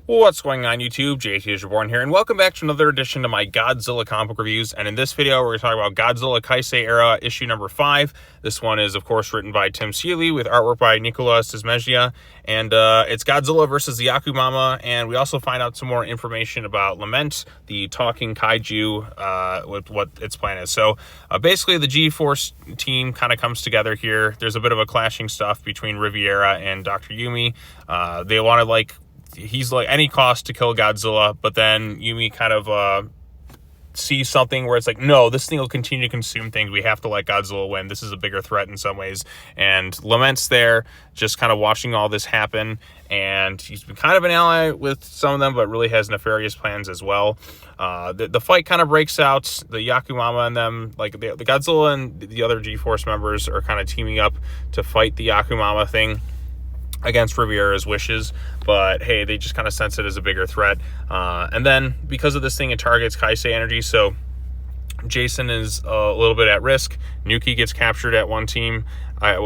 What's going on YouTube? JT is Reborn here, and welcome back to another edition of my Godzilla comic book reviews. And in this video, we're going to talk about Godzilla Kai-Sei Era, issue number 5. This one is, of course, written by Tim Seeley with artwork by Nicolas Desmejia. And it's Godzilla versus the Yacumama, and we also find out some more information about Lament, the talking kaiju, with what its plan is. So basically, the G-Force team kind of comes together here. There's a bit of a clashing stuff between Riviera and Dr. Yumi. They want to, he's like any cost to kill Godzilla, but then Yumi kind of sees something where it's like, no, this thing will continue to consume things. We have to let Godzilla win. This is a bigger threat in some ways. And Lament's there just kind of watching all this happen. And he's been kind of an ally with some of them, but really has nefarious plans as well. The fight kind of breaks out. The Yacumama and them, like the Godzilla and the other G-Force members are kind of teaming up to fight the Yacumama thing against Riviera's wishes, but hey, they just kind of sense it as a bigger threat. And then because of this thing, it targets Kai-Sei energy, so Jacen is a little bit at risk. Nuki gets captured at one time, and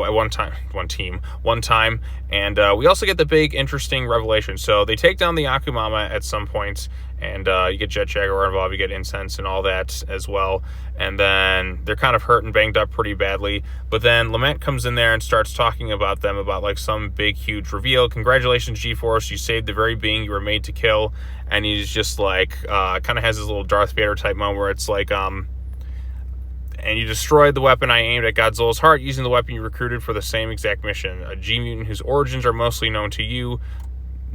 we also get the big interesting revelation. So they take down the Yacumama at some point, and you get Jet Jaguar involved, you get Incense and all that as well. And then they're kind of hurt and banged up pretty badly. But then Lament comes in there and starts talking about them, about like some big, huge reveal. Congratulations, G-Force, you saved the very being you were made to kill. And he's just like, kind of has this little Darth Vader type moment where it's like, and you destroyed the weapon I aimed at Godzilla's heart using the weapon you recruited for the same exact mission. A G-mutant whose origins are mostly known to you.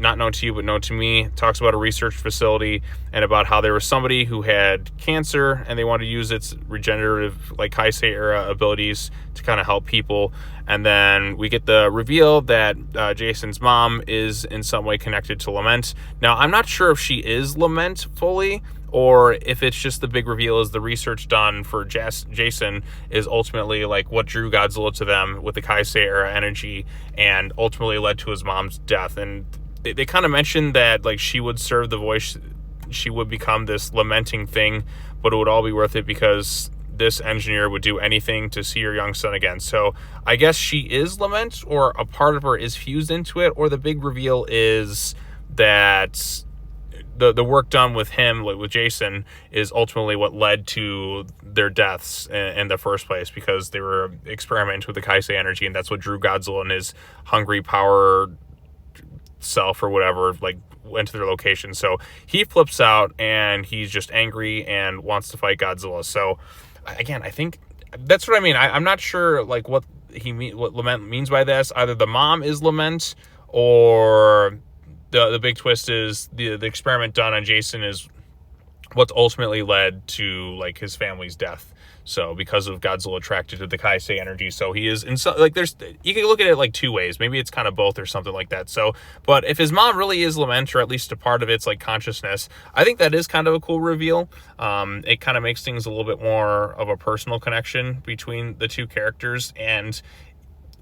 Not known to you, but known to me. Talks about a research facility and about how there was somebody who had cancer and they wanted to use its regenerative, like Kai-Sei Era abilities to kind of help people. And then we get the reveal that Jacen's mom is in some way connected to Lament. Now, I'm not sure if she is Lament fully, or if it's just the big reveal is the research done for Jacen is ultimately like what drew Godzilla to them with the Kai-Sei Era energy and ultimately led to his mom's death. And they kind of mentioned that like she would serve the voice, she would become this lamenting thing, but it would all be worth it because this engineer would do anything to see her young son again. So I guess she is Lament, or a part of her is fused into it, or the big reveal is that the work done with him, like with Jacen, is ultimately what led to their deaths in the first place, because they were experimenting with the Kai-Sei energy, and that's what drew Godzilla and his hungry power self or whatever, like went to their location. So he flips out and he's just angry and wants to fight Godzilla. So again, I think that's what I mean. I'm not sure like what Lament means by this. Either the mom is Lament, or the big twist is the experiment done on Jacen is what's ultimately led to like his family's death. So because of Godzilla attracted to the Kai-Sei energy, so he is in like you can look at it like two ways. Maybe it's kind of both or something like that. So, but if his mom really is Lament, or at least a part of its like consciousness, I think that is kind of a cool reveal. It kind of makes things a little bit more of a personal connection between the two characters, and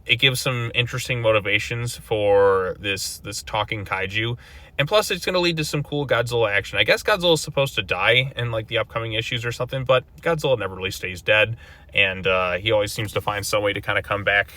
it gives some interesting motivations for this talking kaiju. And plus, it's going to lead to some cool Godzilla action. I guess Godzilla is supposed to die in like the upcoming issues or something, but Godzilla never really stays dead. And he always seems to find some way to kind of come back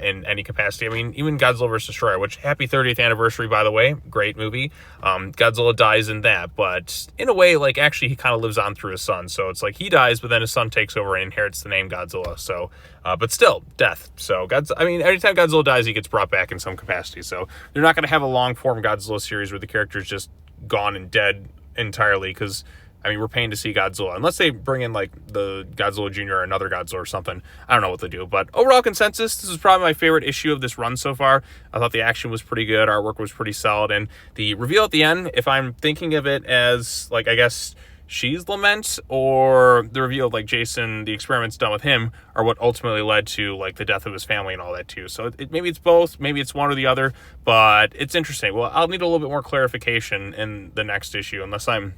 in any capacity. I mean, even Godzilla vs. Destroyer, which happy 30th anniversary, by the way, great movie. Godzilla dies in that, but in a way, like actually he kind of lives on through his son. So it's like he dies, but then his son takes over and inherits the name Godzilla. So, but still, death. So anytime Godzilla dies, he gets brought back in some capacity. So they're not going to have a long form Godzilla series where the character's just gone and dead entirely, because I mean, we're paying to see Godzilla. Unless they bring in, like, the Godzilla Jr. or another Godzilla or something. I don't know what they do. But overall consensus, this is probably my favorite issue of this run so far. I thought the action was pretty good. Artwork was pretty solid. And the reveal at the end, if I'm thinking of it as, like, I guess she's Lament, or the reveal of, like, Jacen, the experiments done with him, are what ultimately led to, like, the death of his family and all that, too. So maybe it's both. Maybe it's one or the other. But it's interesting. Well, I'll need a little bit more clarification in the next issue, unless I'm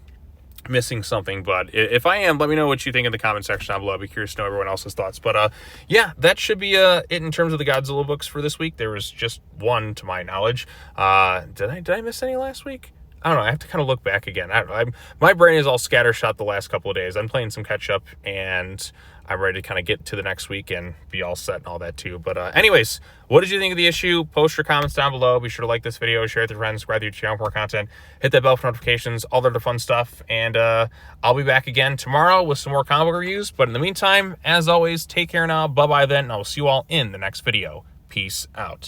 missing something. But if I am, let me know what you think in the comment section down below. I'd be curious to know everyone else's thoughts. But yeah, that should be it in terms of the Godzilla books for this week. There was just one to my knowledge. Did I miss any last week? I don't know. I have to kind of look back again. I don't know. My brain is all scattershot the last couple of days. I'm playing some catch up, and I'm ready to kind of get to the next week and be all set and all that too. But anyways, what did you think of the issue? Post your comments down below. Be sure to like this video, share it with your friends, subscribe to your channel for more content, hit that bell for notifications, all the other fun stuff. And I'll be back again tomorrow with some more comic book reviews. But in the meantime, as always, take care now. Bye-bye then, and I'll see you all in the next video. Peace out.